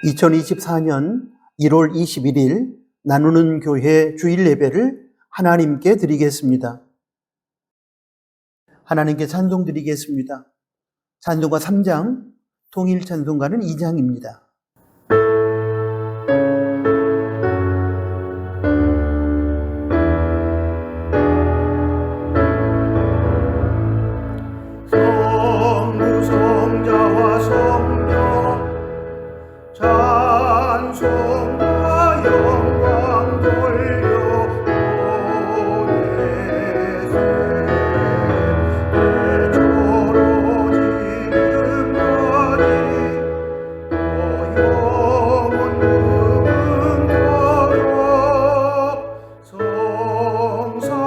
2024년 1월 21일 나누는 교회 주일 예배를 하나님께 드리겠습니다. 하나님께 찬송 드리겠습니다. 찬송가 3장, 통일 찬송가는 2장입니다. 성부성자와 성령 찬송과 영광 돌려 보내세 대초로 지금까지 영원 무궁토록 성삼위께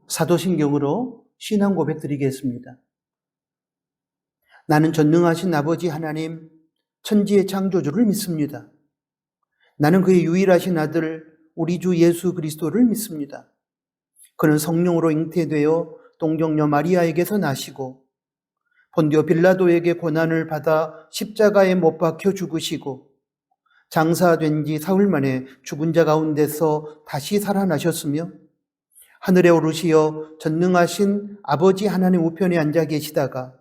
사도신경으로 신앙 고백 드리겠습니다. 나는 전능하신 아버지 하나님, 천지의 창조주를 믿습니다. 나는 그의 유일하신 아들, 우리 주 예수 그리스도를 믿습니다. 그는 성령으로 잉태되어 동정녀 마리아에게서 나시고 본디오 빌라도에게 고난을 받아 십자가에 못 박혀 죽으시고 장사된 지 사흘 만에 죽은 자 가운데서 다시 살아나셨으며 하늘에 오르시어 전능하신 아버지 하나님 우편에 앉아 계시다가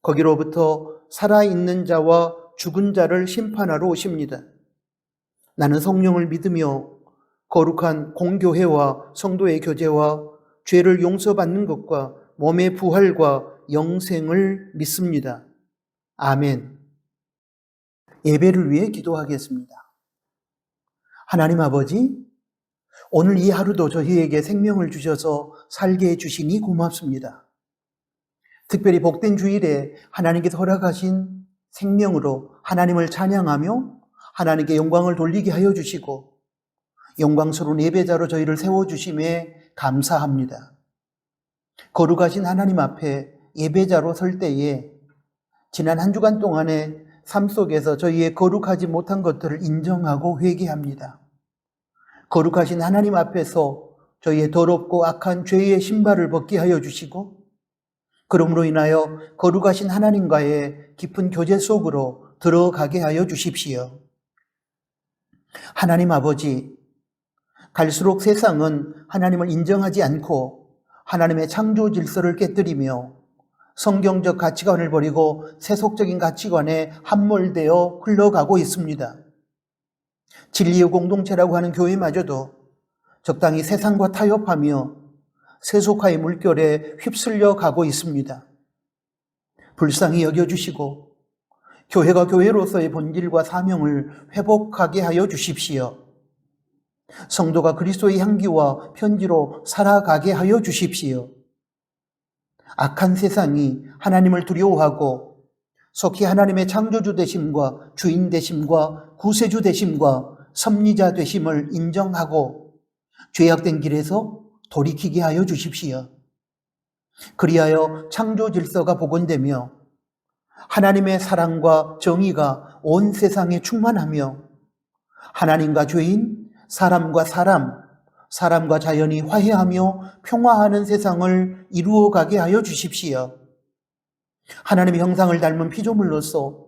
거기로부터 살아있는 자와 죽은 자를 심판하러 오십니다. 나는 성령을 믿으며 거룩한 공교회와 성도의 교제와 죄를 용서받는 것과 몸의 부활과 영생을 믿습니다. 아멘. 예배를 위해 기도하겠습니다. 하나님 아버지, 오늘 이 하루도 저희에게 생명을 주셔서 살게 해주시니 고맙습니다. 특별히 복된 주일에 하나님께서 허락하신 생명으로 하나님을 찬양하며 하나님께 영광을 돌리게 하여 주시고 영광스러운 예배자로 저희를 세워주심에 감사합니다. 거룩하신 하나님 앞에 예배자로 설 때에 지난 한 주간 동안의 삶 속에서 저희의 거룩하지 못한 것들을 인정하고 회개합니다. 거룩하신 하나님 앞에서 저희의 더럽고 악한 죄의 신발을 벗게 하여 주시고 그러므로 인하여 거룩하신 하나님과의 깊은 교제 속으로 들어가게 하여 주십시오. 하나님 아버지, 갈수록 세상은 하나님을 인정하지 않고 하나님의 창조 질서를 깨뜨리며 성경적 가치관을 버리고 세속적인 가치관에 함몰되어 흘러가고 있습니다. 진리의 공동체라고 하는 교회마저도 적당히 세상과 타협하며 세속화의 물결에 휩쓸려 가고 있습니다. 불쌍히 여겨주시고 교회가 교회로서의 본질과 사명을 회복하게 하여 주십시오. 성도가 그리스도의 향기와 편지로 살아가게 하여 주십시오. 악한 세상이 하나님을 두려워하고 속히 하나님의 창조주 되심과 주인 되심과 구세주 되심과 섭리자 되심을 인정하고 죄악된 길에서 돌이키게 하여 주십시오. 그리하여 창조 질서가 복원되며 하나님의 사랑과 정의가 온 세상에 충만하며 하나님과 죄인, 사람과 사람, 사람과 자연이 화해하며 평화하는 세상을 이루어가게 하여 주십시오. 하나님의 형상을 닮은 피조물로서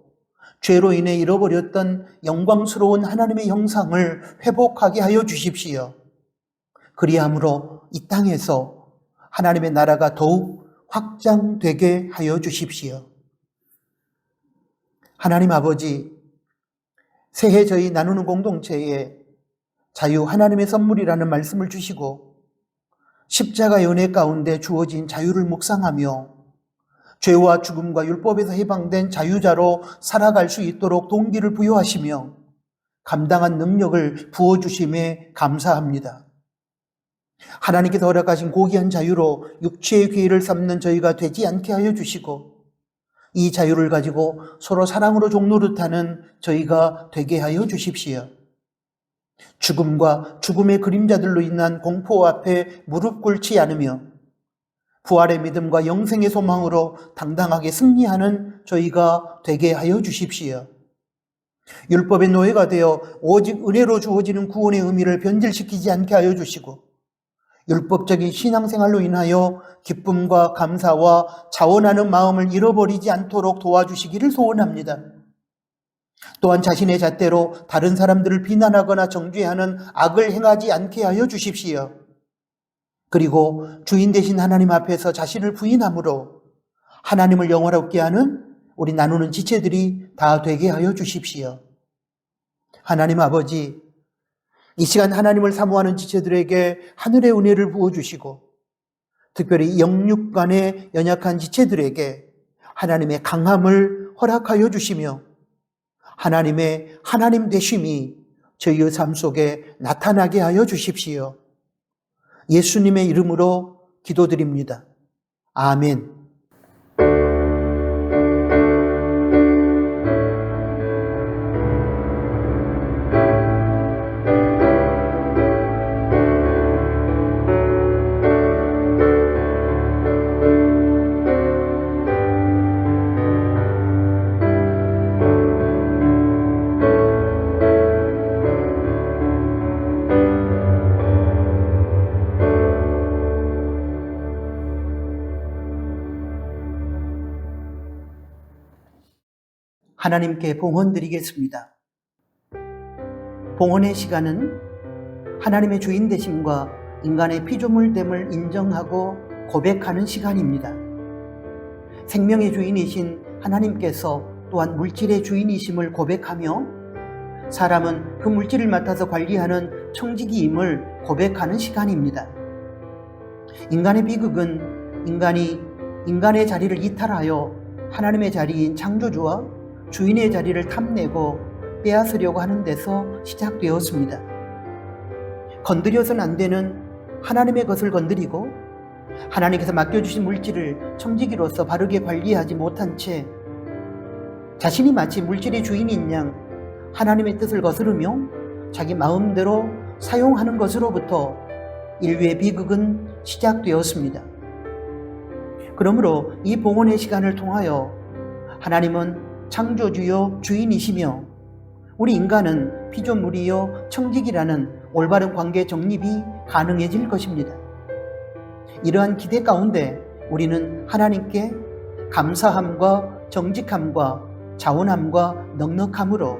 죄로 인해 잃어버렸던 영광스러운 하나님의 형상을 회복하게 하여 주십시오. 그리함으로 이 땅에서 하나님의 나라가 더욱 확장되게 하여 주십시오. 하나님 아버지, 새해 저희 나누는 공동체에 자유 하나님의 선물이라는 말씀을 주시고 십자가의 은혜 가운데 주어진 자유를 묵상하며 죄와 죽음과 율법에서 해방된 자유자로 살아갈 수 있도록 동기를 부여하시며 감당한 능력을 부어주심에 감사합니다. 하나님께서 허락하신 고귀한 자유로 육체의 기회를 삼는 저희가 되지 않게 하여 주시고 이 자유를 가지고 서로 사랑으로 종노릇하는 저희가 되게 하여 주십시오. 죽음과 죽음의 그림자들로 인한 공포 앞에 무릎 꿇지 않으며 부활의 믿음과 영생의 소망으로 당당하게 승리하는 저희가 되게 하여 주십시오. 율법의 노예가 되어 오직 은혜로 주어지는 구원의 의미를 변질시키지 않게 하여 주시고, 율법적인 신앙생활로 인하여 기쁨과 감사와 자원하는 마음을 잃어버리지 않도록 도와주시기를 소원합니다. 또한 자신의 잣대로 다른 사람들을 비난하거나 정죄하는 악을 행하지 않게 하여 주십시오. 그리고 주인 되신 하나님 앞에서 자신을 부인함으로 하나님을 영화롭게 하는 우리 나누는 지체들이 다 되게 하여 주십시오. 하나님 아버지, 이 시간 하나님을 사모하는 지체들에게 하늘의 은혜를 부어주시고, 특별히 영육간에 연약한 지체들에게 하나님의 강함을 허락하여 주시며, 하나님의 하나님 되심이 저희의 삶 속에 나타나게 하여 주십시오. 예수님의 이름으로 기도드립니다. 아멘. 하나님께 봉헌 드리겠습니다. 봉헌의 시간은 하나님의 주인 되심과 인간의 피조물됨을 인정하고 고백하는 시간입니다. 생명의 주인이신 하나님께서 또한 물질의 주인이심을 고백하며, 사람은 그 물질을 맡아서 관리하는 청지기임을 고백하는 시간입니다. 인간의 비극은 인간이 인간의 자리를 이탈하여 하나님의 자리인 창조주와 주인의 자리를 탐내고 빼앗으려고 하는 데서 시작되었습니다. 건드려서는 안 되는 하나님의 것을 건드리고, 하나님께서 맡겨주신 물질을 청지기로서 바르게 관리하지 못한 채 자신이 마치 물질의 주인인 양 하나님의 뜻을 거스르며 자기 마음대로 사용하는 것으로부터 인류의 비극은 시작되었습니다. 그러므로 이 봉헌의 시간을 통하여 하나님은 창조주요 주인이시며 우리 인간은 피조물이요 청지기라는 올바른 관계 정립이 가능해질 것입니다. 이러한 기대 가운데 우리는 하나님께 감사함과 정직함과 자원함과 넉넉함으로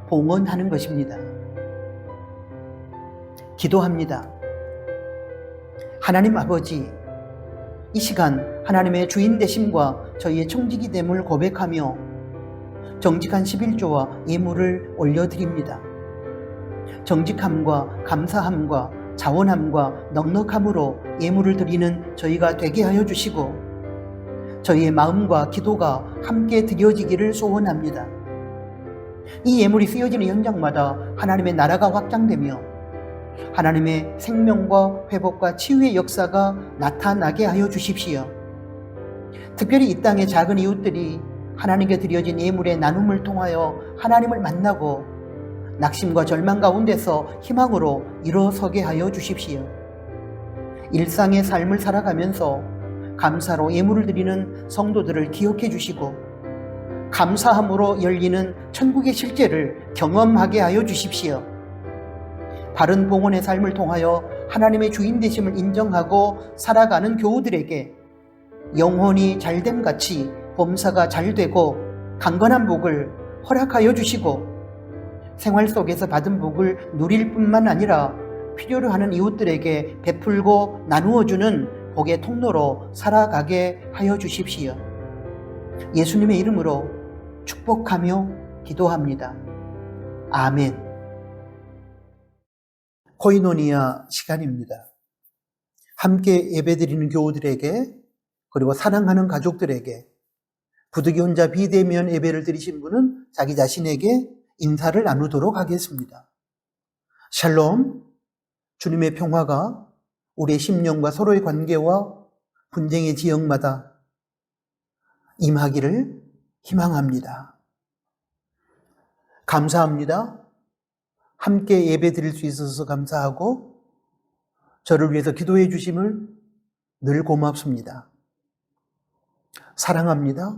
봉헌하는 것입니다. 기도합니다. 하나님 아버지, 이 시간 하나님의 주인 되심과 저희의 청지기 됨을 고백하며 정직한 11조와 예물을 올려드립니다. 정직함과 감사함과 자원함과 넉넉함으로 예물을 드리는 저희가 되게 하여 주시고, 저희의 마음과 기도가 함께 드려지기를 소원합니다. 이 예물이 쓰여지는 현장마다 하나님의 나라가 확장되며 하나님의 생명과 회복과 치유의 역사가 나타나게 하여 주십시오. 특별히 이 땅의 작은 이웃들이 하나님께 드려진 예물의 나눔을 통하여 하나님을 만나고 낙심과 절망 가운데서 희망으로 일어서게 하여 주십시오. 일상의 삶을 살아가면서 감사로 예물을 드리는 성도들을 기억해 주시고, 감사함으로 열리는 천국의 실제를 경험하게 하여 주십시오. 바른 봉헌의 삶을 통하여 하나님의 주인 되심을 인정하고 살아가는 교우들에게 영혼이 잘됨같이 범사가 잘되고 강건한 복을 허락하여 주시고, 생활 속에서 받은 복을 누릴 뿐만 아니라 필요로 하는 이웃들에게 베풀고 나누어주는 복의 통로로 살아가게 하여 주십시오. 예수님의 이름으로 축복하며 기도합니다. 아멘. 코이노니아 시간입니다. 함께 예배드리는 교우들에게, 그리고 사랑하는 가족들에게, 부득이 혼자 비대면 예배를 드리신 분은 자기 자신에게 인사를 나누도록 하겠습니다. 샬롬, 주님의 평화가 우리의 심령과 서로의 관계와 분쟁의 지역마다 임하기를 희망합니다. 감사합니다. 함께 예배 드릴 수 있어서 감사하고, 저를 위해서 기도해 주심을 늘 고맙습니다. 사랑합니다.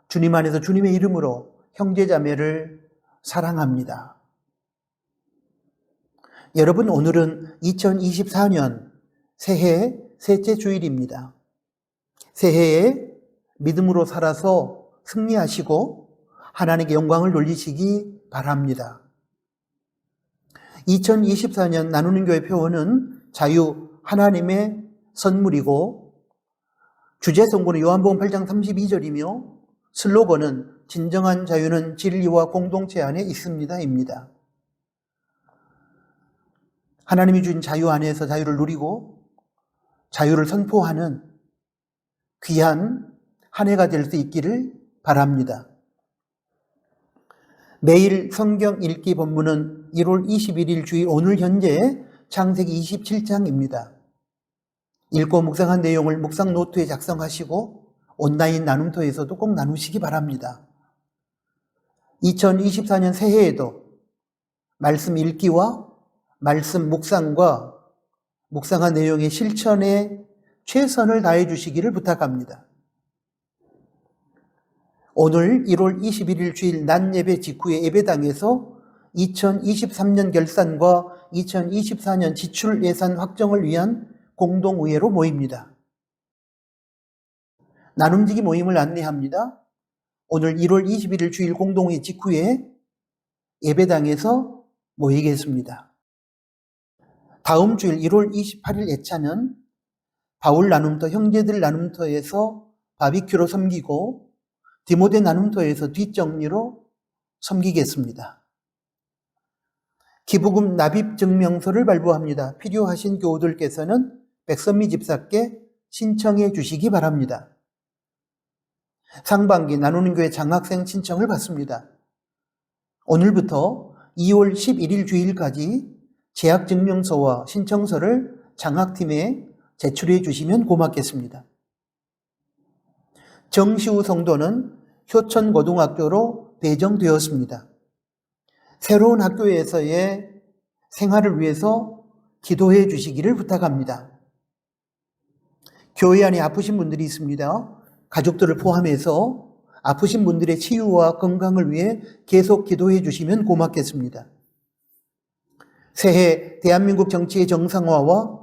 주님 안에서 주님의 이름으로 형제자매를 사랑합니다. 여러분, 오늘은 2024년 새해 셋째 주일입니다. 새해에 믿음으로 살아서 승리하시고 하나님께 영광을 돌리시기 바랍니다. 2024년 나누는 교회 표어는 자유, 하나님의 선물이고, 주제 성구는 요한복음 8장 32절이며 슬로건은 진정한 자유는 진리와 공동체 안에 있습니다입니다. 하나님이 주신 자유 안에서 자유를 누리고 자유를 선포하는 귀한 한 해가 될 수 있기를 바랍니다. 매일 성경 읽기 본문은 1월 21일 주일 오늘 현재 창세기 27장입니다. 읽고 묵상한 내용을 묵상 노트에 작성하시고 온라인 나눔터에서도 꼭 나누시기 바랍니다. 2024년 새해에도 말씀 읽기와 말씀 묵상과 묵상한 내용의 실천에 최선을 다해 주시기를 부탁합니다. 오늘 1월 21일 주일 낮 예배 직후에 예배당에서 2023년 결산과 2024년 지출 예산 확정을 위한 공동의회로 모입니다. 나눔지기 모임을 안내합니다. 오늘 1월 21일 주일 공동회의 직후에 예배당에서 모이겠습니다. 다음 주일 1월 28일 예차는 바울 나눔터, 형제들 나눔터에서 바비큐로 섬기고 디모데 나눔터에서 뒷정리로 섬기겠습니다. 기부금 납입 증명서를 발부합니다. 필요하신 교우들께서는 백선미 집사께 신청해 주시기 바랍니다. 상반기 나누는 교회 장학생 신청을 받습니다. 오늘부터 2월 11일 주일까지 재학증명서와 신청서를 장학팀에 제출해 주시면 고맙겠습니다. 정시우 성도는 효천고등학교로 배정되었습니다. 새로운 학교에서의 생활을 위해서 기도해 주시기를 부탁합니다. 교회 안에 아프신 분들이 있습니다. 가족들을 포함해서 아프신 분들의 치유와 건강을 위해 계속 기도해 주시면 고맙겠습니다. 새해 대한민국 정치의 정상화와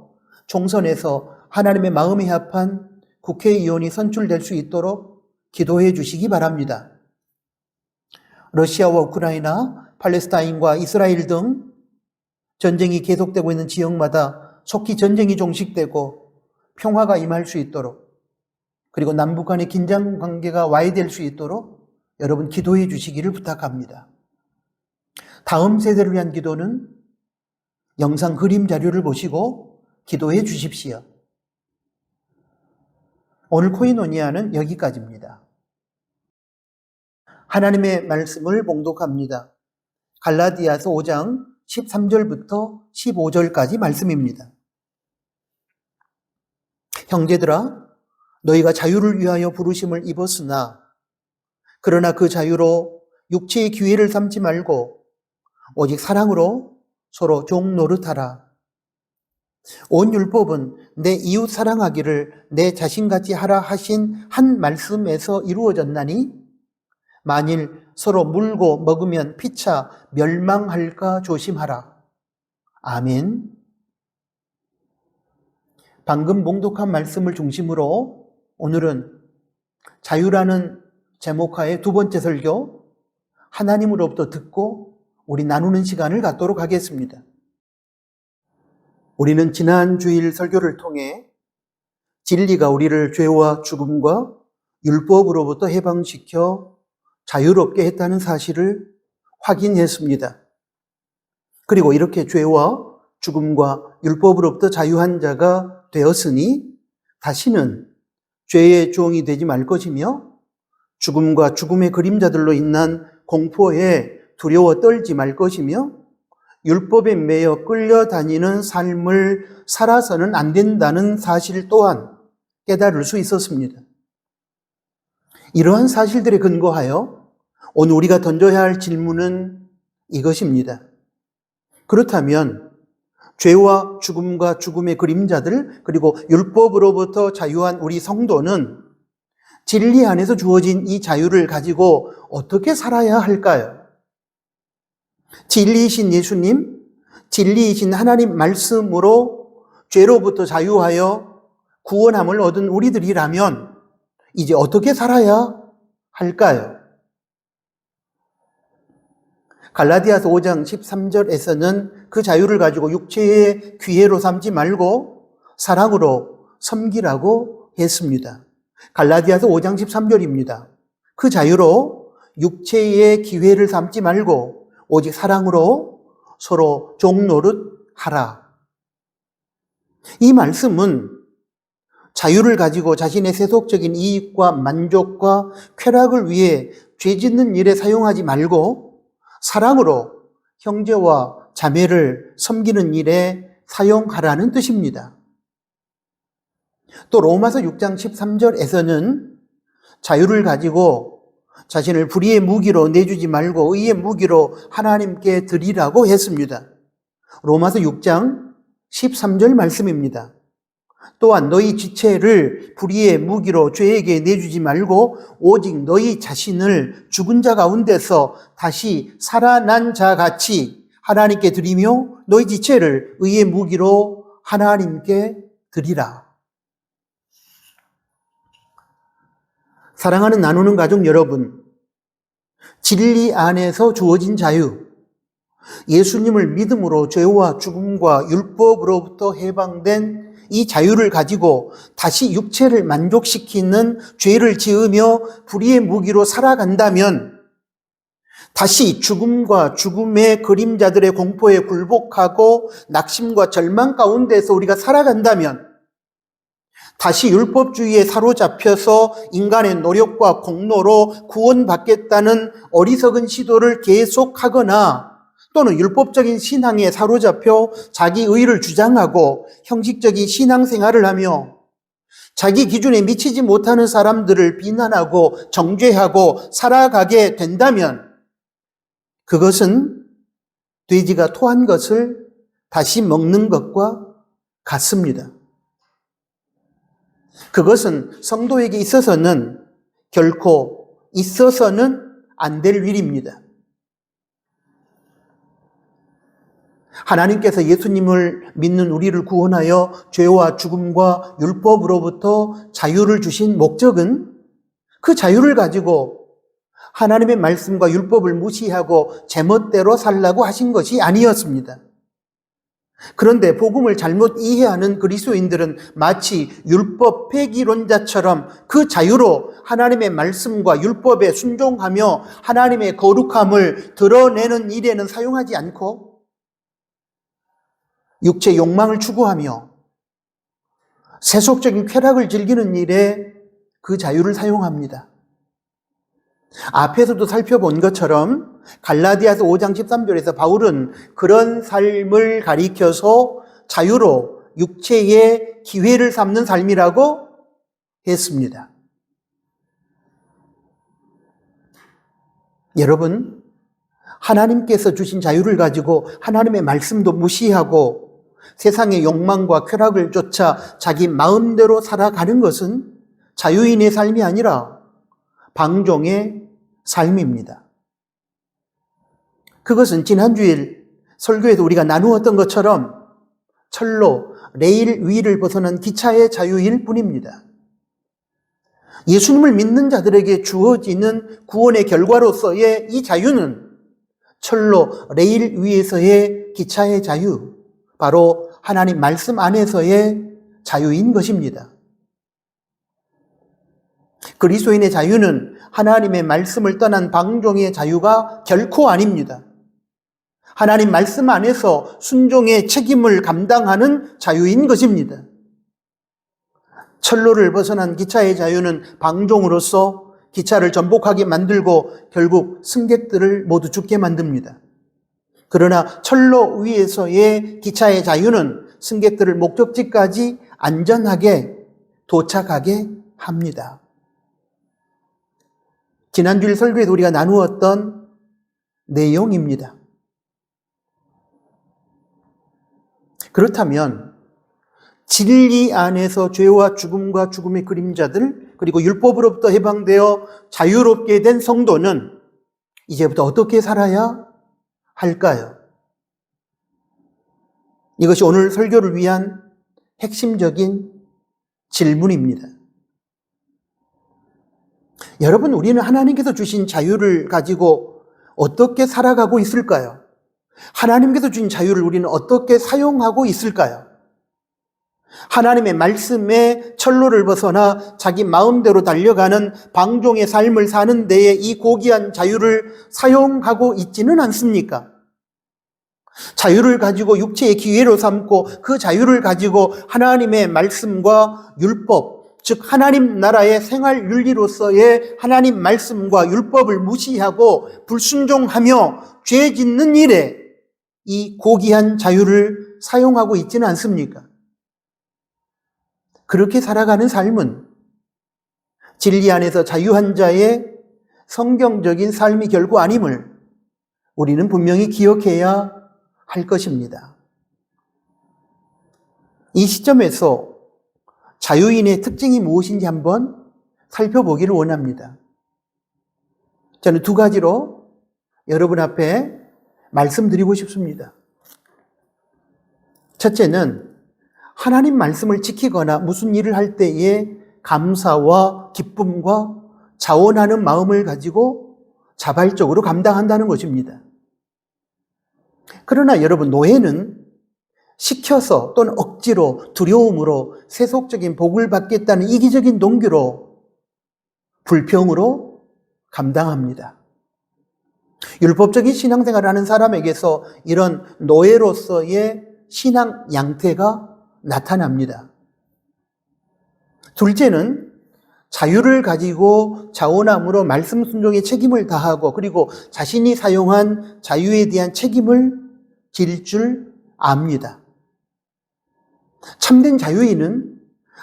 총선에서 하나님의 마음에 합한 국회의원이 선출될 수 있도록 기도해 주시기 바랍니다. 러시아와 우크라이나, 팔레스타인과 이스라엘 등 전쟁이 계속되고 있는 지역마다 속히 전쟁이 종식되고 평화가 임할 수 있도록, 그리고 남북 간의 긴장 관계가 와해될 수 있도록 여러분 기도해 주시기를 부탁합니다. 다음 세대를 위한 기도는 영상 그림 자료를 보시고 기도해 주십시오. 오늘 코이노니아는 여기까지입니다. 하나님의 말씀을 봉독합니다. 갈라디아서 5장 13절부터 15절까지 말씀입니다. 형제들아, 너희가 자유를 위하여 부르심을 입었으나 그러나 그 자유로 육체의 기회를 삼지 말고 오직 사랑으로 서로 종 노릇하라. 온 율법은 내 이웃 사랑하기를 내 자신같이 하라 하신 한 말씀에서 이루어졌나니 만일 서로 물고 먹으면 피차 멸망할까 조심하라. 아멘. 방금 봉독한 말씀을 중심으로 오늘은 자유라는 제목하에 두 번째 설교, 하나님으로부터 듣고 우리 나누는 시간을 갖도록 하겠습니다. 우리는 지난 주일 설교를 통해 진리가 우리를 죄와 죽음과 율법으로부터 해방시켜 자유롭게 했다는 사실을 확인했습니다. 그리고 이렇게 죄와 죽음과 율법으로부터 자유한 자가 되었으니 다시는 죄의 종이 되지 말 것이며 죽음과 죽음의 그림자들로 인한 공포에 두려워 떨지 말 것이며 율법에 매여 끌려다니는 삶을 살아서는 안 된다는 사실 또한 깨달을 수 있었습니다. 이러한 사실들에 근거하여 오늘 우리가 던져야 할 질문은 이것입니다. 그렇다면 죄와 죽음과 죽음의 그림자들, 그리고 율법으로부터 자유한 우리 성도는 진리 안에서 주어진 이 자유를 가지고 어떻게 살아야 할까요? 진리이신 예수님, 진리이신 하나님 말씀으로 죄로부터 자유하여 구원함을 얻은 우리들이라면 이제 어떻게 살아야 할까요? 갈라디아서 5장 13절에서는 그 자유를 가지고 육체의 기회로 삼지 말고 사랑으로 섬기라고 했습니다. 갈라디아서 5장 13절입니다. 그 자유로 육체의 기회를 삼지 말고 오직 사랑으로 서로 종노릇 하라. 이 말씀은 자유를 가지고 자신의 세속적인 이익과 만족과 쾌락을 위해 죄 짓는 일에 사용하지 말고 사랑으로 형제와 자매를 섬기는 일에 사용하라는 뜻입니다. 또 로마서 6장 13절에서는 자유를 가지고 자신을 불의의 무기로 내주지 말고 의의 무기로 하나님께 드리라고 했습니다. 로마서 6장 13절 말씀입니다. 또한 너희 지체를 불의의 무기로 죄에게 내주지 말고 오직 너희 자신을 죽은 자 가운데서 다시 살아난 자 같이 하나님께 드리며 너희 지체를 의의 무기로 하나님께 드리라. 사랑하는 나누는 가족 여러분, 진리 안에서 주어진 자유, 예수님을 믿음으로 죄와 죽음과 율법으로부터 해방된 이 자유를 가지고 다시 육체를 만족시키는 죄를 지으며 불의의 무기로 살아간다면 다시 죽음과 죽음의 그림자들의 공포에 굴복하고 낙심과 절망 가운데서 우리가 살아간다면 다시 율법주의에 사로잡혀서 인간의 노력과 공로로 구원받겠다는 어리석은 시도를 계속하거나 또는 율법적인 신앙에 사로잡혀 자기 의를 주장하고 형식적인 신앙생활을 하며 자기 기준에 미치지 못하는 사람들을 비난하고 정죄하고 살아가게 된다면 그것은 돼지가 토한 것을 다시 먹는 것과 같습니다. 그것은 성도에게 있어서는 결코 있어서는 안 될 일입니다. 하나님께서 예수님을 믿는 우리를 구원하여 죄와 죽음과 율법으로부터 자유를 주신 목적은 그 자유를 가지고 하나님의 말씀과 율법을 무시하고 제멋대로 살라고 하신 것이 아니었습니다. 그런데 복음을 잘못 이해하는 그리스도인들은 마치 율법 폐기론자처럼 그 자유로 하나님의 말씀과 율법에 순종하며 하나님의 거룩함을 드러내는 일에는 사용하지 않고 육체 욕망을 추구하며 세속적인 쾌락을 즐기는 일에 그 자유를 사용합니다. 앞에서도 살펴본 것처럼 갈라디아서 5장 13절에서 바울은 그런 삶을 가리켜서 자유로 육체의 기회를 삼는 삶이라고 했습니다. 여러분, 하나님께서 주신 자유를 가지고 하나님의 말씀도 무시하고 세상의 욕망과 쾌락을 쫓아 자기 마음대로 살아가는 것은 자유인의 삶이 아니라 방종의 삶입니다. 그것은 지난주일 설교에도 우리가 나누었던 것처럼 철로 레일 위를 벗어난 기차의 자유일 뿐입니다. 예수님을 믿는 자들에게 주어지는 구원의 결과로서의 이 자유는 철로 레일 위에서의 기차의 자유, 바로 하나님 말씀 안에서의 자유인 것입니다. 그리스도인의 자유는 하나님의 말씀을 떠난 방종의 자유가 결코 아닙니다. 하나님 말씀 안에서 순종의 책임을 감당하는 자유인 것입니다. 철로를 벗어난 기차의 자유는 방종으로서 기차를 전복하게 만들고 결국 승객들을 모두 죽게 만듭니다. 그러나 철로 위에서의 기차의 자유는 승객들을 목적지까지 안전하게 도착하게 합니다. 지난주일 설교에도 우리가 나누었던 내용입니다. 그렇다면 진리 안에서 죄와 죽음과 죽음의 그림자들, 그리고 율법으로부터 해방되어 자유롭게 된 성도는 이제부터 어떻게 살아야 할까요? 이것이 오늘 설교를 위한 핵심적인 질문입니다. 여러분, 우리는 하나님께서 주신 자유를 가지고 어떻게 살아가고 있을까요? 하나님께서 주신 자유를 우리는 어떻게 사용하고 있을까요? 하나님의 말씀에 철로를 벗어나 자기 마음대로 달려가는 방종의 삶을 사는 데에 이 고귀한 자유를 사용하고 있지는 않습니까? 자유를 가지고 육체의 기회로 삼고 그 자유를 가지고 하나님의 말씀과 율법, 즉 하나님 나라의 생활 윤리로서의 하나님 말씀과 율법을 무시하고 불순종하며 죄 짓는 일에 이 고귀한 자유를 사용하고 있지는 않습니까? 그렇게 살아가는 삶은 진리 안에서 자유한 자의 성경적인 삶이 결코 아님을 우리는 분명히 기억해야 할 것입니다. 이 시점에서 자유인의 특징이 무엇인지 한번 살펴보기를 원합니다. 저는 두 가지로 여러분 앞에 말씀드리고 싶습니다. 첫째는 하나님 말씀을 지키거나 무슨 일을 할 때에 감사와 기쁨과 자원하는 마음을 가지고 자발적으로 감당한다는 것입니다. 그러나 여러분, 노예는 시켜서 또는 억지로 두려움으로 세속적인 복을 받겠다는 이기적인 동기로 불평으로 감당합니다. 율법적인 신앙생활을 하는 사람에게서 이런 노예로서의 신앙 양태가 나타납니다. 둘째는 자유를 가지고 자원함으로 말씀 순종의 책임을 다하고 그리고 자신이 사용한 자유에 대한 책임을 질 줄 압니다. 참된 자유인은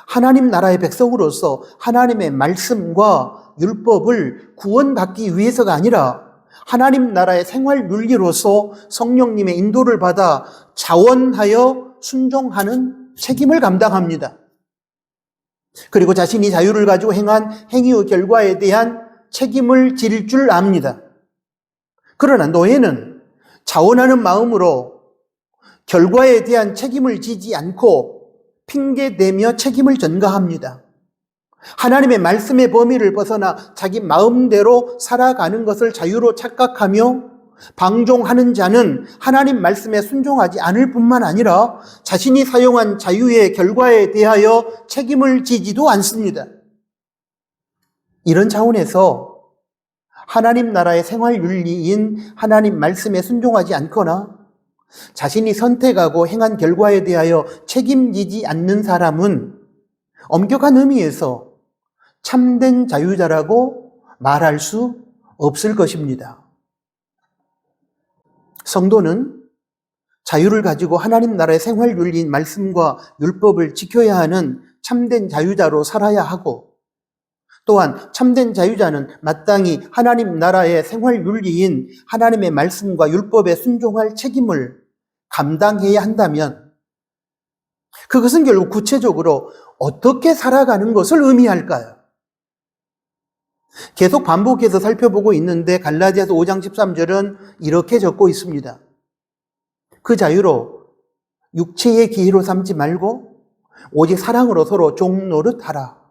하나님 나라의 백성으로서 하나님의 말씀과 율법을 구원받기 위해서가 아니라 하나님 나라의 생활 윤리로서 성령님의 인도를 받아 자원하여 순종하는 책임을 감당합니다. 그리고 자신이 자유를 가지고 행한 행위의 결과에 대한 책임을 질 줄 압니다. 그러나 노예는 자원하는 마음으로 결과에 대한 책임을 지지 않고 핑계대며 책임을 전가합니다. 하나님의 말씀의 범위를 벗어나 자기 마음대로 살아가는 것을 자유로 착각하며 방종하는 자는 하나님 말씀에 순종하지 않을 뿐만 아니라 자신이 사용한 자유의 결과에 대하여 책임을 지지도 않습니다. 이런 차원에서 하나님 나라의 생활 윤리인 하나님 말씀에 순종하지 않거나 자신이 선택하고 행한 결과에 대하여 책임지지 않는 사람은 엄격한 의미에서 참된 자유자라고 말할 수 없을 것입니다. 성도는 자유를 가지고 하나님 나라의 생활 윤리인 말씀과 율법을 지켜야 하는 참된 자유자로 살아야 하고 또한 참된 자유자는 마땅히 하나님 나라의 생활 윤리인 하나님의 말씀과 율법에 순종할 책임을 감당해야 한다면 그것은 결국 구체적으로 어떻게 살아가는 것을 의미할까요? 계속 반복해서 살펴보고 있는데 갈라디아서 5장 13절은 이렇게 적고 있습니다. 그 자유로 육체의 기회로 삼지 말고 오직 사랑으로 서로 종노릇하라.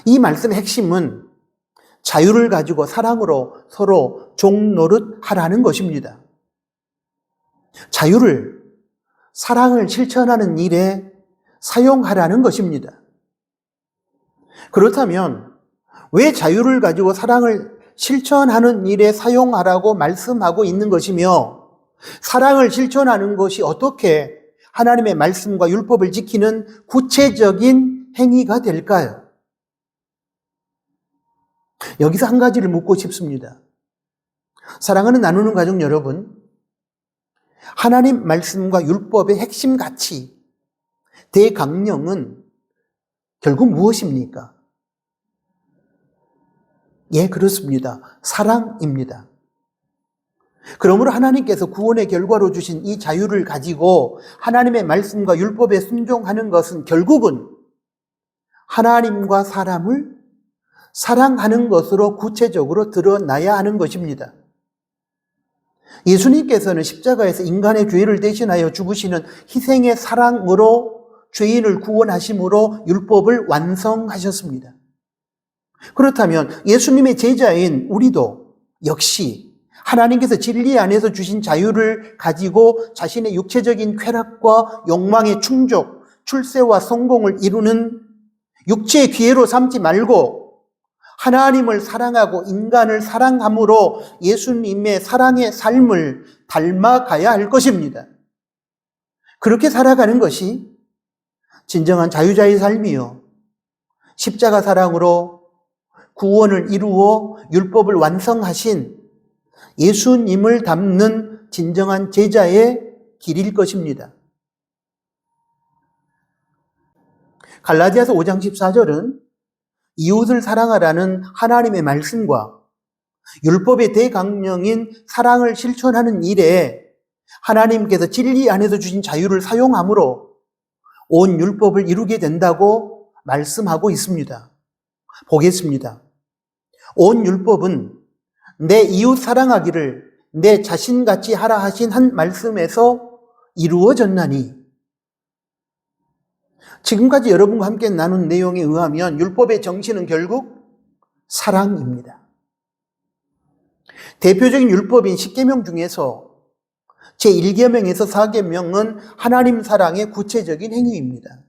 이 말씀의 핵심은 자유를 가지고 사랑으로 서로 종노릇하라는 것입니다. 자유를 사랑을 실천하는 일에 사용하라는 것입니다. 그렇다면 왜 자유를 가지고 사랑을 실천하는 일에 사용하라고 말씀하고 있는 것이며 사랑을 실천하는 것이 어떻게 하나님의 말씀과 율법을 지키는 구체적인 행위가 될까요? 여기서 한 가지를 묻고 싶습니다. 사랑하는 나누는 가족 여러분, 하나님 말씀과 율법의 핵심 가치, 대강령은 결국 무엇입니까? 예, 그렇습니다. 사랑입니다. 그러므로 하나님께서 구원의 결과로 주신 이 자유를 가지고 하나님의 말씀과 율법에 순종하는 것은 결국은 하나님과 사람을 사랑하는 것으로 구체적으로 드러나야 하는 것입니다. 예수님께서는 십자가에서 인간의 죄를 대신하여 죽으시는 희생의 사랑으로 죄인을 구원하심으로 율법을 완성하셨습니다. 그렇다면 예수님의 제자인 우리도 역시 하나님께서 진리 안에서 주신 자유를 가지고 자신의 육체적인 쾌락과 욕망의 충족, 출세와 성공을 이루는 육체의 기회로 삼지 말고 하나님을 사랑하고 인간을 사랑함으로 예수님의 사랑의 삶을 닮아가야 할 것입니다. 그렇게 살아가는 것이 진정한 자유자의 삶이요, 십자가 사랑으로 구원을 이루어 율법을 완성하신 예수님을 닮는 진정한 제자의 길일 것입니다. 갈라디아서 5장 14절은 이웃을 사랑하라는 하나님의 말씀과 율법의 대강령인 사랑을 실천하는 일에 하나님께서 진리 안에서 주신 자유를 사용함으로 온 율법을 이루게 된다고 말씀하고 있습니다. 보겠습니다. 온 율법은 내 이웃 사랑하기를 내 자신같이 하라 하신 한 말씀에서 이루어졌나니, 지금까지 여러분과 함께 나눈 내용에 의하면 율법의 정신은 결국 사랑입니다. 대표적인 율법인 10계명 중에서 제1계명에서 4계명은 하나님 사랑의 구체적인 행위입니다.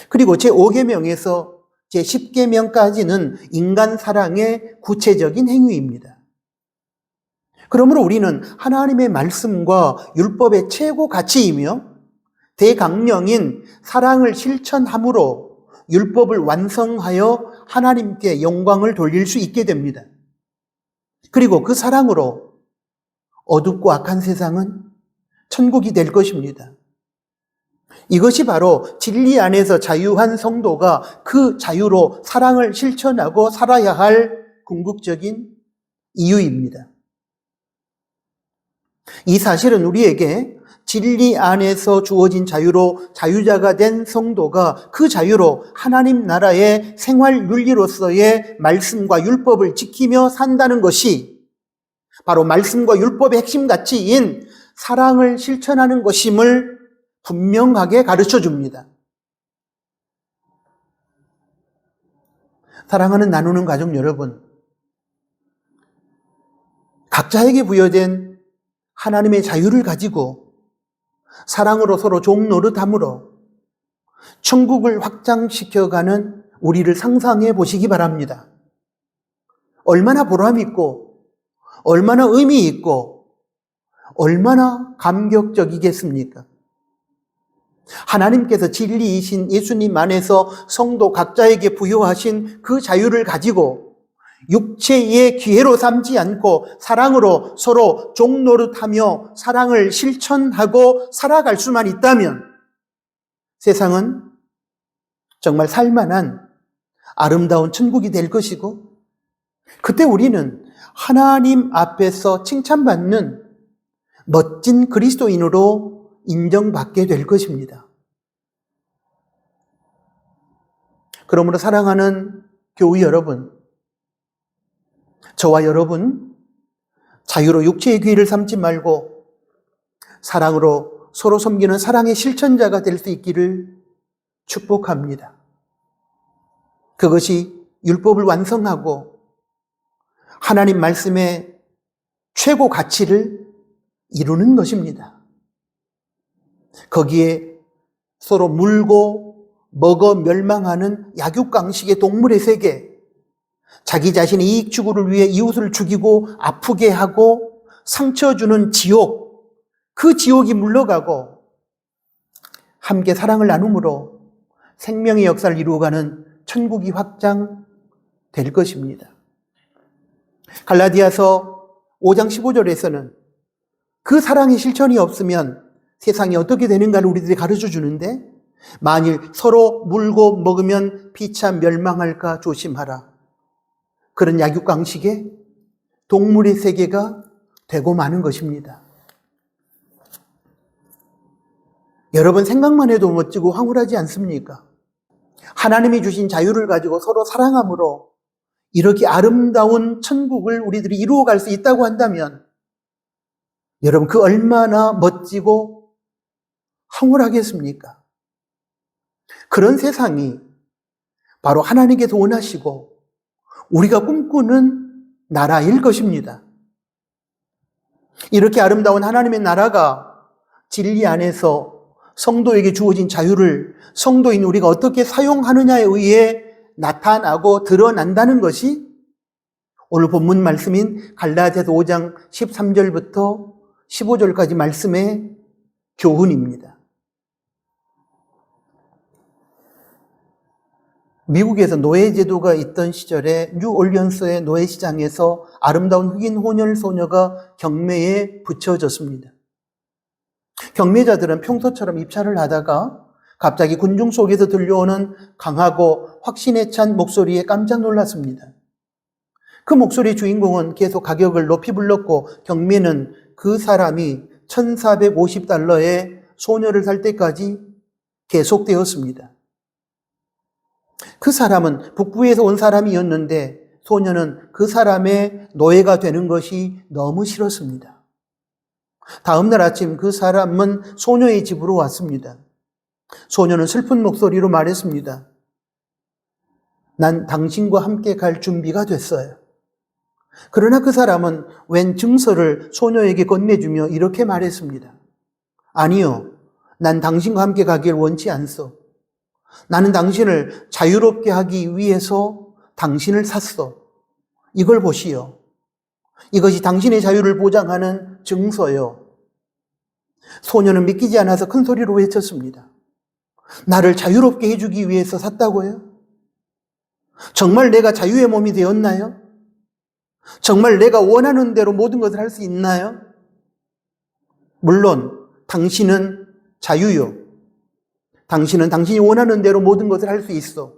그리고 제5계명에서 제10계명까지는 인간 사랑의 구체적인 행위입니다. 그러므로 우리는 하나님의 말씀과 율법의 최고 가치이며 대강령인 사랑을 실천함으로 율법을 완성하여 하나님께 영광을 돌릴 수 있게 됩니다. 그리고 그 사랑으로 어둡고 악한 세상은 천국이 될 것입니다. 이것이 바로 진리 안에서 자유한 성도가 그 자유로 사랑을 실천하고 살아야 할 궁극적인 이유입니다. 이 사실은 우리에게 진리 안에서 주어진 자유로 자유자가 된 성도가 그 자유로 하나님 나라의 생활 윤리로서의 말씀과 율법을 지키며 산다는 것이 바로 말씀과 율법의 핵심 가치인 사랑을 실천하는 것임을 분명하게 가르쳐 줍니다. 사랑하는 나누는 가족 여러분, 각자에게 부여된 하나님의 자유를 가지고 사랑으로 서로 종노릇함으로 천국을 확장시켜가는 우리를 상상해 보시기 바랍니다. 얼마나 보람있고 얼마나 의미 있고 얼마나 감격적이겠습니까? 하나님께서 진리이신 예수님 안에서 성도 각자에게 부여하신 그 자유를 가지고 육체의 기회로 삼지 않고 사랑으로 서로 종노릇하며 사랑을 실천하고 살아갈 수만 있다면 세상은 정말 살만한 아름다운 천국이 될 것이고, 그때 우리는 하나님 앞에서 칭찬받는 멋진 그리스도인으로 인정받게 될 것입니다. 그러므로 사랑하는 교우 여러분, 저와 여러분, 자유로 육체의 기회를 삼지 말고 사랑으로 서로 섬기는 사랑의 실천자가 될 수 있기를 축복합니다. 그것이 율법을 완성하고 하나님 말씀의 최고 가치를 이루는 것입니다. 거기에 서로 물고 먹어 멸망하는 약육강식의 동물의 세계, 자기 자신의 이익 추구를 위해 이웃을 죽이고 아프게 하고 상처 주는 지옥, 그 지옥이 물러가고 함께 사랑을 나눔으로 생명의 역사를 이루어가는 천국이 확장될 것입니다. 갈라디아서 5장 15절에서는 그 사랑의 실천이 없으면 세상이 어떻게 되는가를 우리들이 가르쳐 주는데, 만일 서로 물고 먹으면 피차 멸망할까 조심하라. 그런 약육강식에 동물의 세계가 되고 마는 것입니다. 여러분 생각만 해도 멋지고 황홀하지 않습니까? 하나님이 주신 자유를 가지고 서로 사랑함으로 이렇게 아름다운 천국을 우리들이 이루어갈 수 있다고 한다면 여러분 그 얼마나 멋지고 황홀하겠습니까? 그런 세상이 바로 하나님께서 원하시고 우리가 꿈꾸는 나라일 것입니다. 이렇게 아름다운 하나님의 나라가 진리 안에서 성도에게 주어진 자유를 성도인 우리가 어떻게 사용하느냐에 의해 나타나고 드러난다는 것이 오늘 본문 말씀인 갈라디아서 5장 13절부터 15절까지 말씀의 교훈입니다. 미국에서 노예제도가 있던 시절에 뉴올리언스의 노예시장에서 아름다운 흑인 혼혈 소녀가 경매에 붙여졌습니다. 경매자들은 평소처럼 입찰을 하다가 갑자기 군중 속에서 들려오는 강하고 확신에 찬 목소리에 깜짝 놀랐습니다. 그 목소리의 주인공은 계속 가격을 높이 불렀고 경매는 그 사람이 $1,450에 소녀를 살 때까지 계속되었습니다. 그 사람은 북부에서 온 사람이었는데 소녀는 그 사람의 노예가 되는 것이 너무 싫었습니다. 다음 날 아침 그 사람은 소녀의 집으로 왔습니다. 소녀는 슬픈 목소리로 말했습니다. 난 당신과 함께 갈 준비가 됐어요. 그러나 그 사람은 웬 증서를 소녀에게 건네주며 이렇게 말했습니다. 아니요, 난 당신과 함께 가길 원치 않소. 나는 당신을 자유롭게 하기 위해서 당신을 샀어. 이걸 보시오. 이것이 당신의 자유를 보장하는 증서요. 소녀는 믿기지 않아서 큰 소리로 외쳤습니다. 나를 자유롭게 해주기 위해서 샀다고요? 정말 내가 자유의 몸이 되었나요? 정말 내가 원하는 대로 모든 것을 할 수 있나요? 물론 당신은 자유요. 당신은 당신이 원하는 대로 모든 것을 할 수 있어.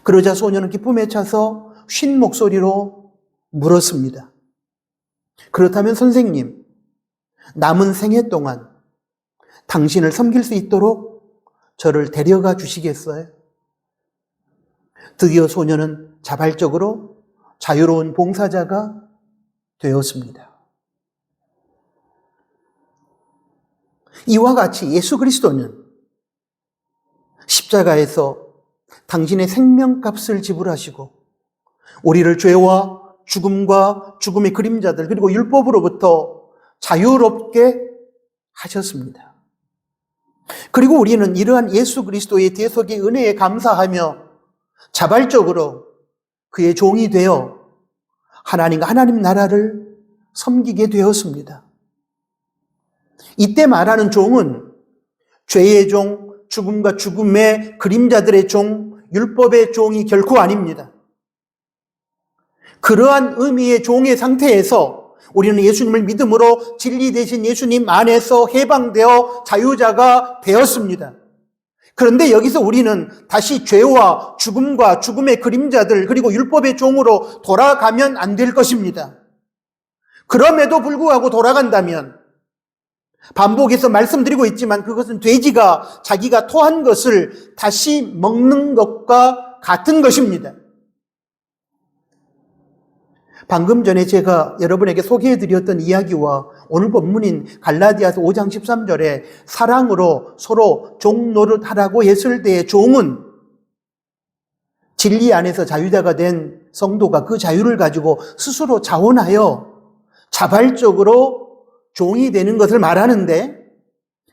그러자 소녀는 기쁨에 차서 쉰 목소리로 물었습니다. 그렇다면 선생님, 남은 생애 동안 당신을 섬길 수 있도록 저를 데려가 주시겠어요? 드디어 소녀는 자발적으로 자유로운 봉사자가 되었습니다. 이와 같이 예수 그리스도는 십자가에서 당신의 생명값을 지불하시고 우리를 죄와 죽음과 죽음의 그림자들 그리고 율법으로부터 자유롭게 하셨습니다. 그리고 우리는 이러한 예수 그리스도의 대속의 은혜에 감사하며 자발적으로 그의 종이 되어 하나님과 하나님 나라를 섬기게 되었습니다. 이때 말하는 종은 죄의 종, 죽음과 죽음의 그림자들의 종, 율법의 종이 결코 아닙니다. 그러한 의미의 종의 상태에서 우리는 예수님을 믿음으로 진리 되신 예수님 안에서 해방되어 자유자가 되었습니다. 그런데 여기서 우리는 다시 죄와 죽음과 죽음의 그림자들 그리고 율법의 종으로 돌아가면 안 될 것입니다. 그럼에도 불구하고 돌아간다면 반복해서 말씀드리고 있지만 그것은 돼지가 자기가 토한 것을 다시 먹는 것과 같은 것입니다. 방금 전에 제가 여러분에게 소개해드렸던 이야기와 오늘 본문인 갈라디아서 5장 13절에 사랑으로 서로 종 노릇하라고 했을 때의 종은 진리 안에서 자유자가 된 성도가 그 자유를 가지고 스스로 자원하여 자발적으로 종이 되는 것을 말하는데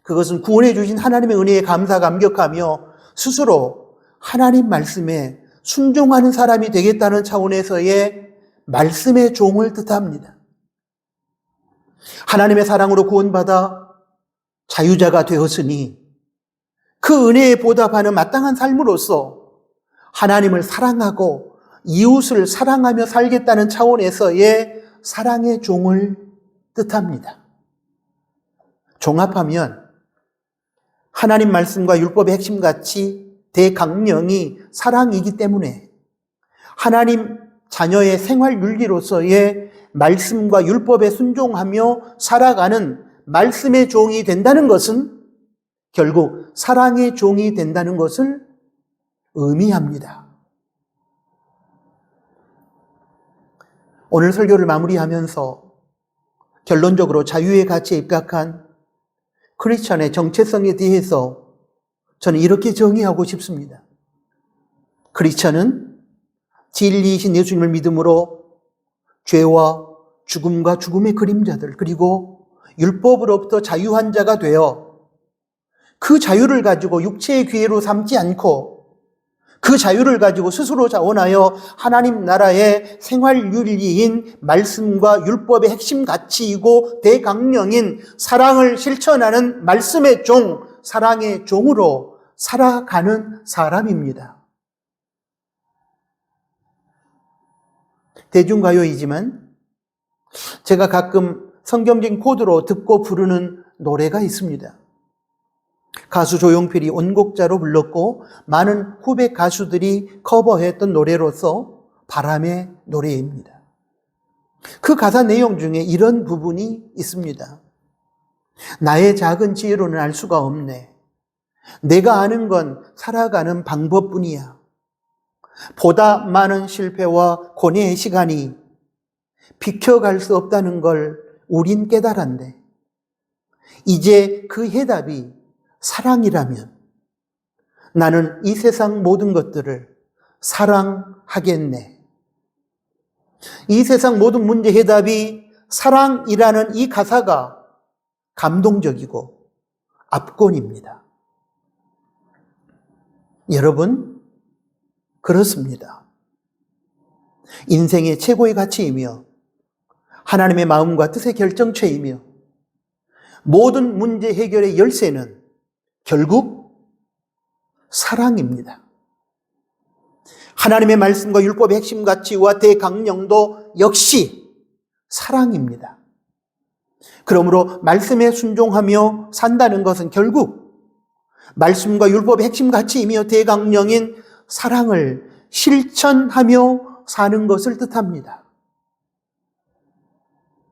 그것은 구원해 주신 하나님의 은혜에 감사 감격하며 스스로 하나님 말씀에 순종하는 사람이 되겠다는 차원에서의 말씀의 종을 뜻합니다. 하나님의 사랑으로 구원받아 자유자가 되었으니 그 은혜에 보답하는 마땅한 삶으로서 하나님을 사랑하고 이웃을 사랑하며 살겠다는 차원에서의 사랑의 종을 뜻합니다. 종합하면 하나님 말씀과 율법의 핵심같이 대강령이 사랑이기 때문에 하나님 자녀의 생활 윤리로서의 말씀과 율법에 순종하며 살아가는 말씀의 종이 된다는 것은 결국 사랑의 종이 된다는 것을 의미합니다. 오늘 설교를 마무리하면서 결론적으로 자유의 가치에 입각한 크리스천의 정체성에 대해서 저는 이렇게 정의하고 싶습니다. 크리스천은 진리이신 예수님을 믿음으로 죄와 죽음과 죽음의 그림자들 그리고 율법으로부터 자유한 자가 되어 그 자유를 가지고 육체의 기회로 삼지 않고 그 자유를 가지고 스스로 자원하여 하나님 나라의 생활 윤리인 말씀과 율법의 핵심 가치이고 대강령인 사랑을 실천하는 말씀의 종, 사랑의 종으로 살아가는 사람입니다. 대중가요이지만 제가 가끔 성경적인 코드로 듣고 부르는 노래가 있습니다. 가수 조용필이 원곡자로 불렀고 많은 후배 가수들이 커버했던 노래로서 바람의 노래입니다. 그 가사 내용 중에 이런 부분이 있습니다. 나의 작은 지혜로는 알 수가 없네. 내가 아는 건 살아가는 방법뿐이야. 보다 많은 실패와 고뇌의 시간이 비켜갈 수 없다는 걸 우린 깨달았네. 이제 그 해답이 사랑이라면 나는 이 세상 모든 것들을 사랑하겠네. 이 세상 모든 문제 해답이 사랑이라는 이 가사가 감동적이고 압권입니다. 여러분, 그렇습니다. 인생의 최고의 가치이며 하나님의 마음과 뜻의 결정체이며 모든 문제 해결의 열쇠는 결국 사랑입니다. 하나님의 말씀과 율법의 핵심 가치와 대강령도 역시 사랑입니다. 그러므로 말씀에 순종하며 산다는 것은 결국 말씀과 율법의 핵심 가치이며 대강령인 사랑을 실천하며 사는 것을 뜻합니다.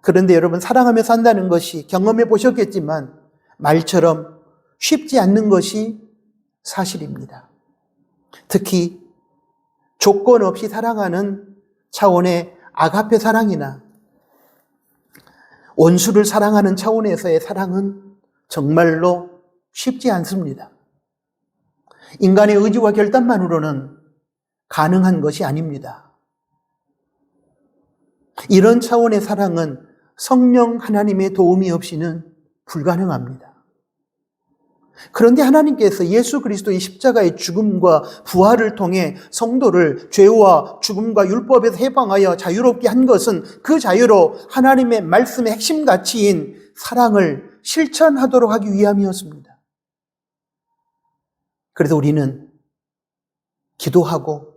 그런데 여러분, 사랑하며 산다는 것이 경험해 보셨겠지만 말처럼 쉽지 않는 것이 사실입니다. 특히 조건 없이 사랑하는 차원의 아가페 사랑이나 원수를 사랑하는 차원에서의 사랑은 정말로 쉽지 않습니다. 인간의 의지와 결단만으로는 가능한 것이 아닙니다. 이런 차원의 사랑은 성령 하나님의 도움이 없이는 불가능합니다. 그런데 하나님께서 예수 그리스도의 십자가의 죽음과 부활을 통해 성도를 죄와 죽음과 율법에서 해방하여 자유롭게 한 것은 그 자유로 하나님의 말씀의 핵심 가치인 사랑을 실천하도록 하기 위함이었습니다. 그래서 우리는 기도하고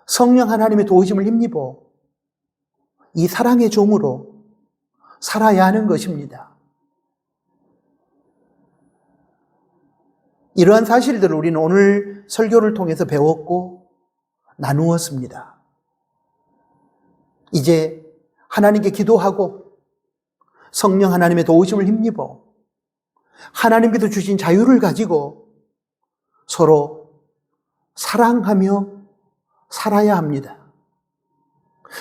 성령 하나님의 도우심을 힘입어 이 사랑의 종으로 살아야 하는 것입니다. 이러한 사실들을 우리는 오늘 설교를 통해서 배웠고 나누었습니다. 이제 하나님께 기도하고 성령 하나님의 도우심을 힘입어 하나님께서 주신 자유를 가지고 서로 사랑하며 살아야 합니다.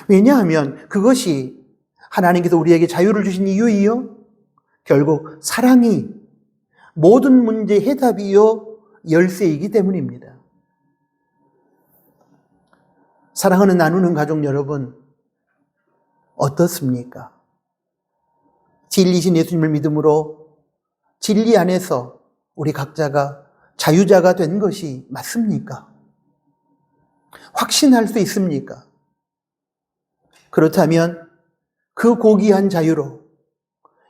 왜냐하면 그것이 하나님께서 우리에게 자유를 주신 이유이요, 결국 사랑이 모든 문제의 해답이요 열쇠이기 때문입니다. 사랑하는 나누는 가족 여러분, 어떻습니까? 진리신 예수님을 믿음으로 진리 안에서 우리 각자가 자유자가 된 것이 맞습니까? 확신할 수 있습니까? 그렇다면 그 고귀한 자유로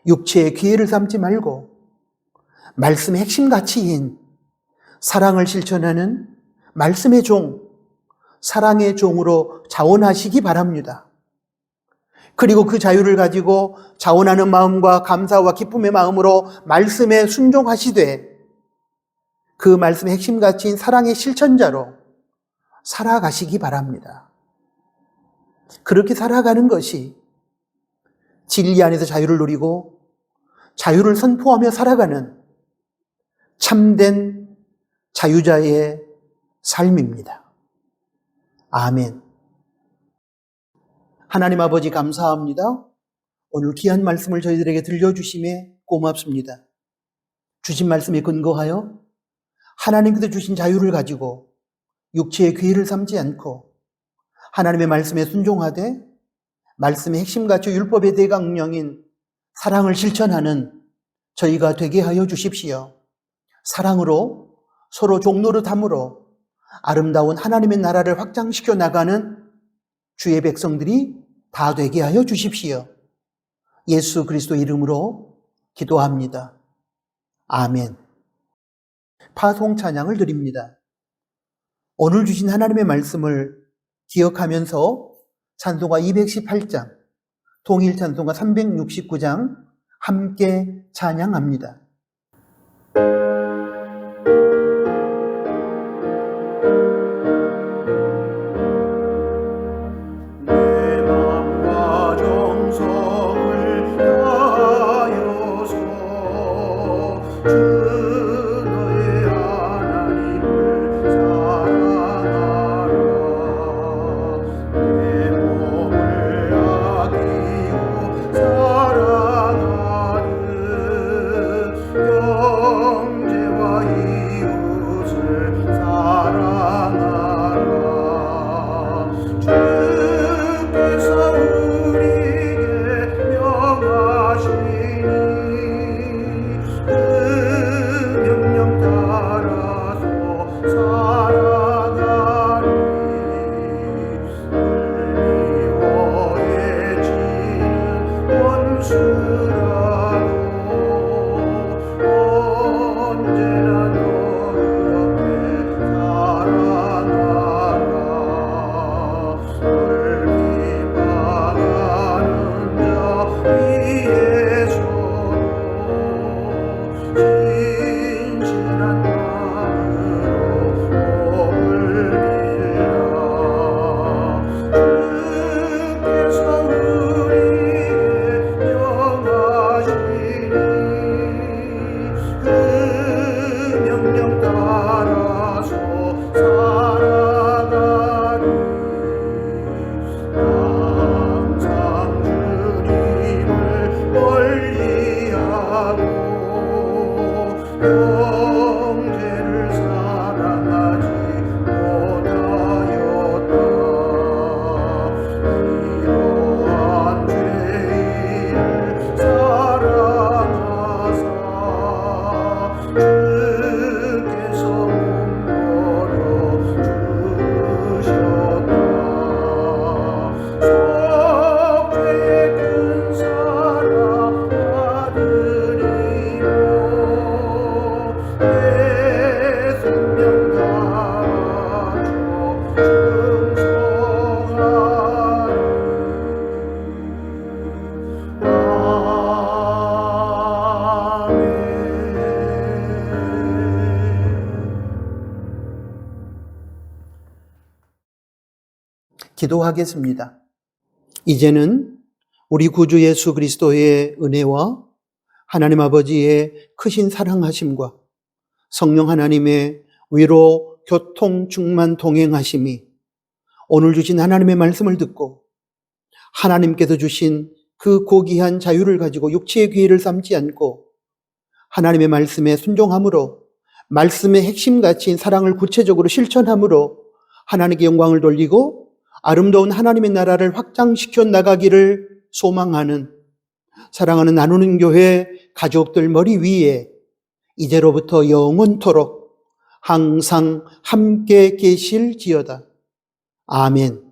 육체의 기회를 삼지 말고 말씀의 핵심 가치인 사랑을 실천하는 말씀의 종, 사랑의 종으로 자원하시기 바랍니다. 그리고 그 자유를 가지고 자원하는 마음과 감사와 기쁨의 마음으로 말씀에 순종하시되 그 말씀의 핵심 가치인 사랑의 실천자로 살아가시기 바랍니다. 그렇게 살아가는 것이 진리 안에서 자유를 누리고 자유를 선포하며 살아가는 참된 자유자의 삶입니다. 아멘. 하나님 아버지 감사합니다. 오늘 귀한 말씀을 저희들에게 들려주심에 고맙습니다. 주신 말씀에 근거하여 하나님께서 주신 자유를 가지고 육체의 괴를 삼지 않고 하나님의 말씀에 순종하되 말씀의 핵심가치 율법의 대강령인 사랑을 실천하는 저희가 되게 하여 주십시오. 사랑으로 서로 종노릇함으로 아름다운 하나님의 나라를 확장시켜 나가는 주의 백성들이 다 되게 하여 주십시오. 예수 그리스도 이름으로 기도합니다. 아멘. 파송 찬양을 드립니다. 오늘 주신 하나님의 말씀을 기억하면서 찬송가 218장, 통일 찬송가 369장 함께 찬양합니다. 내 맘과 정성을 다하여서 주 너의 하나님을 사랑하라. 내 몸을 아끼고 사랑하는 형제와 이웃을 사랑하라. 주께서 우리에게 명하시니 그 명령 따라서 살아가리. 미워해지는 원수라도 언제나 너 옆에 살아나라. 널 비방하는 자 위에서도 진실한 마음으로 복을 빌라. 주께서 우리에게 명하시니 그 명령 따라서 살아가리. 항상 주님을 멀리하고 형제를 사랑하지 못하였다. 이러한 죄인을 사랑하사 주께서 몸버려 주셨다. 속죄의 큰 사랑 아들이요 내 생명 다하여 기도하겠습니다. 이제는 우리 구주 예수 그리스도의 은혜와 하나님 아버지의 크신 사랑하심과 성령 하나님의 위로 교통 충만 동행하심이 오늘 주신 하나님의 말씀을 듣고 하나님께서 주신 그 고귀한 자유를 가지고 육체의 기회를 삼지 않고 하나님의 말씀에 순종함으로 말씀의 핵심 가치인 사랑을 구체적으로 실천함으로 하나님께 영광을 돌리고 아름다운 하나님의 나라를 확장시켜 나가기를 소망하는 사랑하는 나누는 교회 가족들 머리 위에 이제로부터 영원토록 항상 함께 계실지어다. 아멘.